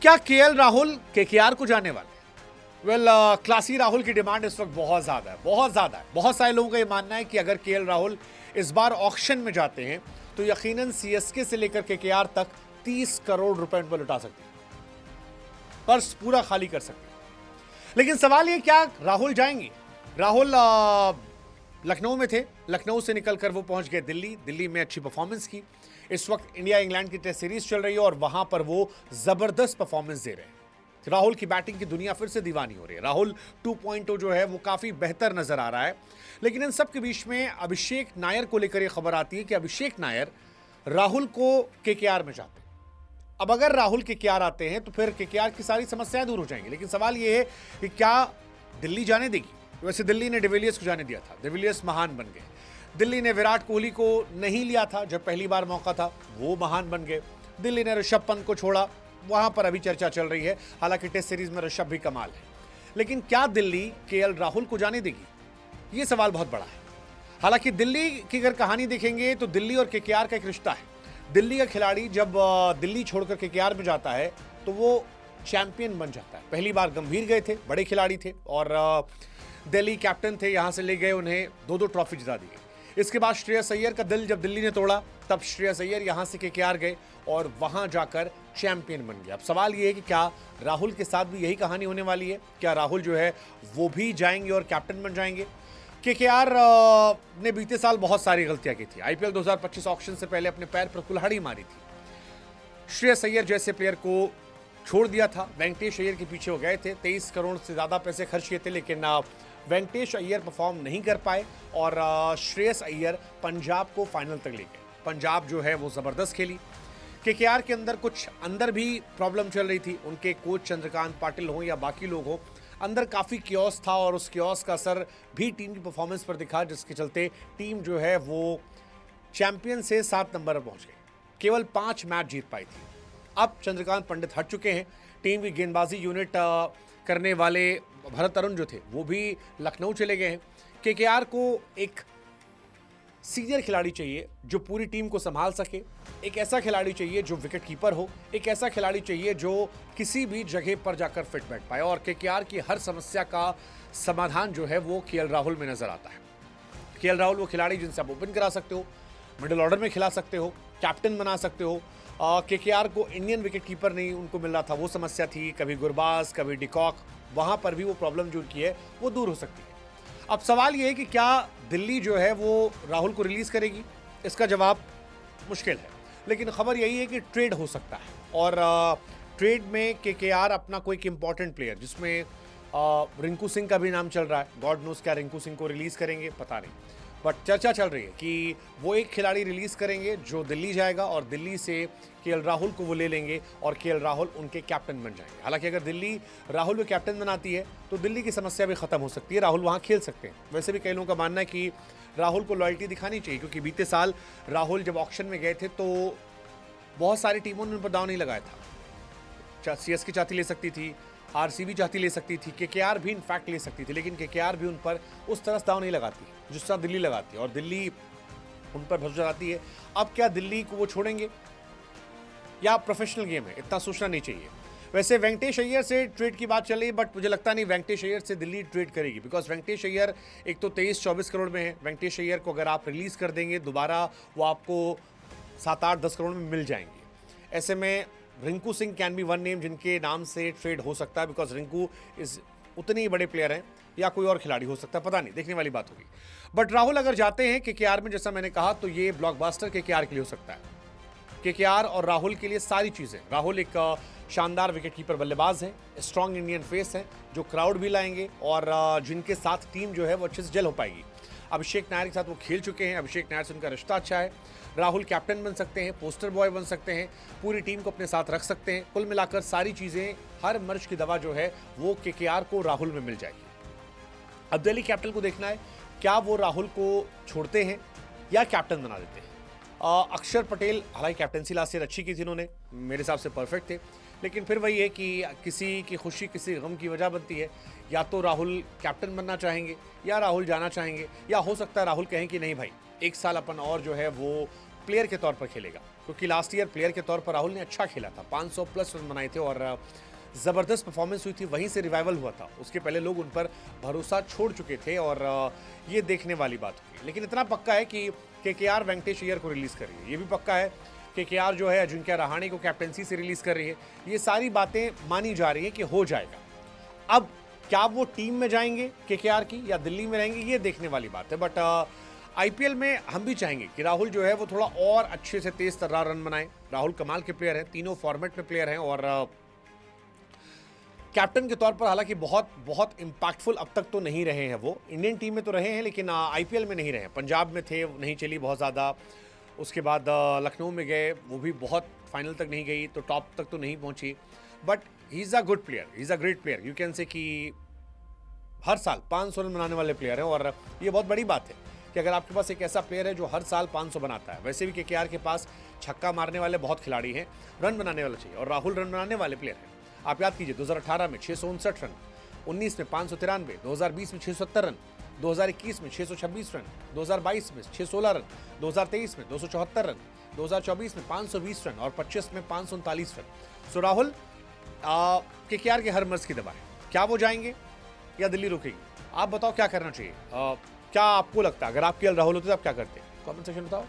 क्या KL Rahul KKR को जाने वाले? वेल, क्लासी राहुल की डिमांड इस वक्त बहुत ज्यादा है, बहुत ज्यादा है। बहुत सारे लोगों का ये मानना है कि अगर केएल राहुल इस बार ऑक्शन में जाते हैं तो यकीनन सीएसके से लेकर केकेआर तक 30 करोड़ रुपए उन पर लुटा सकते हैं, पर्स पूरा खाली कर सकते हैं। लेकिन सवाल ये, क्या राहुल जाएंगे? राहुल लखनऊ में थे, लखनऊ से निकलकर वो पहुंच गए दिल्ली। दिल्ली में अच्छी परफॉर्मेंस की। इस वक्त इंडिया इंग्लैंड की टेस्ट सीरीज चल रही है और वहां पर वो जबरदस्त परफॉर्मेंस दे रहे हैं। राहुल की बैटिंग की दुनिया फिर से दीवानी हो रही है। राहुल 2.0 जो है वो काफी बेहतर नजर आ रहा है। लेकिन इन सब के बीच में अभिषेक नायर को लेकर यह खबर आती है कि अभिषेक नायर राहुल को केकेआर में चाहते हैं। अब अगर राहुल केकेआर आते हैं तो फिर केकेआर की सारी समस्याएं दूर हो जाएंगी। लेकिन सवाल यह है कि क्या दिल्ली जाने देगी? वैसे दिल्ली ने डिविलियर्स को जाने दिया था, डिविलियर्स महान बन गए। दिल्ली ने विराट कोहली को नहीं लिया था, जब पहली बार मौका था, वो महान बन गए। दिल्ली ने ऋषभ पंत को छोड़ा, वहां पर अभी चर्चा चल रही है। हालांकि टेस्ट सीरीज में ऋषभ भी कमाल है। लेकिन क्या दिल्ली केएल राहुल को जाने देगी? यह सवाल बहुत बड़ा है। हालांकि दिल्ली की अगर कहानी देखेंगे तो दिल्ली और केकेआर का एक रिश्ता है। दिल्ली का खिलाड़ी जब दिल्ली छोड़कर केकेआर में जाता है तो वो चैंपियन बन जाता है। पहली बार गंभीर गए थे, बड़े खिलाड़ी थे और दिल्ली कैप्टन थे, यहां से ले गए, उन्हें 2-2 ट्रॉफी जिता दी गई। इसके बाद श्रेयस अय्यर का दिल जब दिल्ली ने तोड़ा तब श्रेयस अय्यर यहां से केकेआर गए और वहां जाकर चैंपियन बन गया। अब सवाल यह है कि क्या राहुल के साथ भी यही कहानी होने वाली है? क्या राहुल जो है वो भी जाएंगे और कैप्टन बन जाएंगे? केकेआर ने बीते साल बहुत सारी गलतियां की थी। आईपीएल 2025 ऑक्शन से पहले अपने पैर पर कुल्हाड़ी मारी थी। श्रेयस अय्यर जैसे प्लेयर को छोड़ दिया था। वेंकटेश अय्यर के पीछे वो गए थे, 23 करोड़ से ज्यादा पैसे खर्च किए थे, लेकिन वेंकटेश अय्यर परफॉर्म नहीं कर पाए और श्रेयस अय्यर पंजाब को फाइनल तक ले गए। पंजाब जो है वो जबरदस्त खेली। केकेआर के अंदर भी प्रॉब्लम चल रही थी। उनके कोच चंद्रकांत पाटिल हो या बाकी लोग हो, अंदर काफी क्योस था और उस क्योस का असर भी टीम की परफॉर्मेंस पर दिखा, जिसके चलते टीम जो है वो चैंपियन से 7 नंबर पर पहुंच गई। केवल 5 मैच जीत पाई थी। अब चंद्रकांत पंडित हट चुके हैं। टीम की गेंदबाजी यूनिट करने वाले भरत अरुण जो थे वो भी लखनऊ चले गए हैं। केकेआर को एक सीनियर खिलाड़ी चाहिए जो पूरी टीम को संभाल सके। एक ऐसा खिलाड़ी चाहिए जो विकेट कीपर हो। एक ऐसा खिलाड़ी चाहिए जो किसी भी जगह पर जाकर फिट बैठ पाए। और केकेआर की हर समस्या का समाधान जो है वो केएल राहुल में नजर आता है। केएल राहुल वो खिलाड़ी जिनसे आप ओपन करा सकते हो, मिडिल ऑर्डर में खिला सकते हो, कैप्टन बना सकते हो। केकेआर को इंडियन विकेट कीपर नहीं उनको मिल रहा था, वो समस्या थी। कभी गुरबाज, कभी डिकॉक, वहां पर भी वो प्रॉब्लम जो की है वो दूर हो सकती है। अब सवाल ये है कि क्या दिल्ली जो है वो राहुल को रिलीज करेगी? इसका जवाब मुश्किल है। लेकिन खबर यही है कि ट्रेड हो सकता है और ट्रेड में केकेआर अपना कोई एक इंपॉर्टेंट प्लेयर, जिसमें रिंकू सिंह का भी नाम चल रहा है। गॉड नोस क्या रिंकू सिंह को रिलीज करेंगे, पता नहीं, बट चर्चा चल रही है कि वो एक खिलाड़ी रिलीज करेंगे जो दिल्ली जाएगा और दिल्ली से केएल राहुल को वो ले लेंगे और केएल राहुल उनके कैप्टन बन जाएंगे। हालांकि अगर दिल्ली राहुल को कैप्टन बनाती है तो दिल्ली की समस्या भी खत्म हो सकती है, राहुल वहां खेल सकते हैं। वैसे भी कई लोगों का मानना है कि राहुल को लॉयल्टी दिखानी चाहिए, क्योंकि बीते साल राहुल जब ऑक्शन में गए थे तो बहुत सारी टीमों ने उन पर दाव नहीं लगाया था। सीएसके चाहती ले सकती थी, आरसीबी चाहती ले सकती थी, केकेआर भी इनफैक्ट ले सकती थी, लेकिन केकेआर भी उन पर उस तरह दाव नहीं लगाती जिस तरह दिल्ली लगाती है और दिल्ली उन पर भरोसा लगाती है। अब क्या दिल्ली को वो छोड़ेंगे या प्रोफेशनल गेम है, इतना सोचना नहीं चाहिए। वैसे वेंकटेश अय्यर से ट्रेड की बात चल रही है, बट मुझे लगता नहीं वेंकटेश अय्यर से दिल्ली ट्रेड करेगी, बिकॉज वेंकटेश अय्यर एक तो 23-24 करोड़ में है। वेंकटेश अय्यर को अगर आप रिलीज कर देंगे दोबारा, वो आपको 7-8-10 करोड़ में मिल जाएंगे। ऐसे में Rinku Singh can be one name जिनके नाम से ट्रेड हो सकता है, बिकॉज रिंकू इज उतने ही बड़े प्लेयर हैं, या कोई और खिलाड़ी हो सकता है, पता नहीं, देखने वाली बात होगी। बट राहुल अगर जाते हैं केकेआर में, जैसा मैंने कहा, तो ये ब्लॉकबस्टर केकेआर के लिए हो सकता है। केकेआर और राहुल के लिए सारी चीजें। राहुल एक शानदार विकेटकीपर बल्लेबाज है, स्ट्रॉन्ग इंडियन फेस है, जो क्राउड भी लाएंगे और जिनके साथ टीम जो है वो अच्छे से जल हो पाएगी। अभिषेक नायर के साथ वो खेल चुके हैं, अभिषेक नायर से उनका रिश्ता अच्छा है। राहुल कैप्टन बन सकते हैं, पोस्टर बॉय बन सकते हैं, पूरी टीम को अपने साथ रख सकते हैं। कुल मिलाकर सारी चीजें, हर मर्ज की दवा जो है वो केकेआर को राहुल में मिल जाएगी। अब दिल्ली कैपिटल को देखना है, क्या वो राहुल को छोड़ते हैं या कैप्टन बना देते हैं। अक्षर पटेल, हालांकि कैप्टनसी लास्ट ईयर अच्छी की थी इन्होंने, मेरे हिसाब से परफेक्ट थे, लेकिन फिर वही है कि किसी की खुशी किसी गम की वजह बनती है। या तो राहुल कैप्टन बनना चाहेंगे या राहुल जाना चाहेंगे, या हो सकता है राहुल कहें कि नहीं भाई, 1 साल अपन और जो है वो प्लेयर के तौर पर खेलेगा, क्योंकि लास्ट ईयर प्लेयर के तौर पर राहुल ने अच्छा खेला था, 500 प्लस रन बनाए थे और ज़बरदस्त परफॉर्मेंस हुई थी, वहीं से रिवाइवल हुआ था। उसके पहले लोग उन पर भरोसा छोड़ चुके थे और ये देखने वाली बात हुई। लेकिन इतना पक्का है कि केकेआर वेंकटेश अय्यर को रिलीज़ कर रही है, ये भी पक्का है केकेआर जो है अजिंक्य रहाणे को कैप्टेंसी से रिलीज़ कर रही है। ये सारी बातें मानी जा रही हैं कि हो जाएगा। अब क्या वो टीम में जाएंगे केकेआर की या दिल्ली में रहेंगे, ये देखने वाली बात है। बट आईपीएल में हम भी चाहेंगे कि राहुल जो है वो थोड़ा और अच्छे से तेज तर्रार रन बनाए। राहुल कमाल के प्लेयर हैं, तीनों फॉर्मेट में प्लेयर हैं और कैप्टन के तौर पर हालांकि बहुत बहुत इम्पैक्टफुल अब तक तो नहीं रहे हैं। वो इंडियन टीम में तो रहे हैं लेकिन आईपीएल में नहीं रहे। पंजाब में थे, नहीं चली बहुत ज़्यादा। उसके बाद लखनऊ में गए, वो भी बहुत फाइनल तक नहीं गई, तो टॉप तक तो नहीं पहुंची। But he is a good player, he is a great player. You can say कि हर साल 500 रन बनाने वाले प्लेयर हैं और ये बहुत बड़ी बात है कि अगर आपके पास एक ऐसा प्लेयर है जो हर साल 500 बनाता है। वैसे भी केकेआर के पास छक्का मारने वाले बहुत खिलाड़ी हैं, रन बनाने वाले चाहिए और राहुल रन बनाने वाले प्लेयर हैं। आप याद कीजिए 2018 में 659 रन, 19 में 593, 2020 में 670 रन, 2021 में 626 रन, 2022 में 616 रन, 2023 में 274 रन, 2024 में 520 रन और 25 में 539 रन। सो राहुल केकेआर के हर मर्ज की दवा है। क्या वो जाएंगे या दिल्ली रुकेगी? आप बताओ क्या करना चाहिए। क्या आपको लगता है अगर आप केएल राहुल होते तो आप क्या करते? कमेंट सेक्शन बताओ।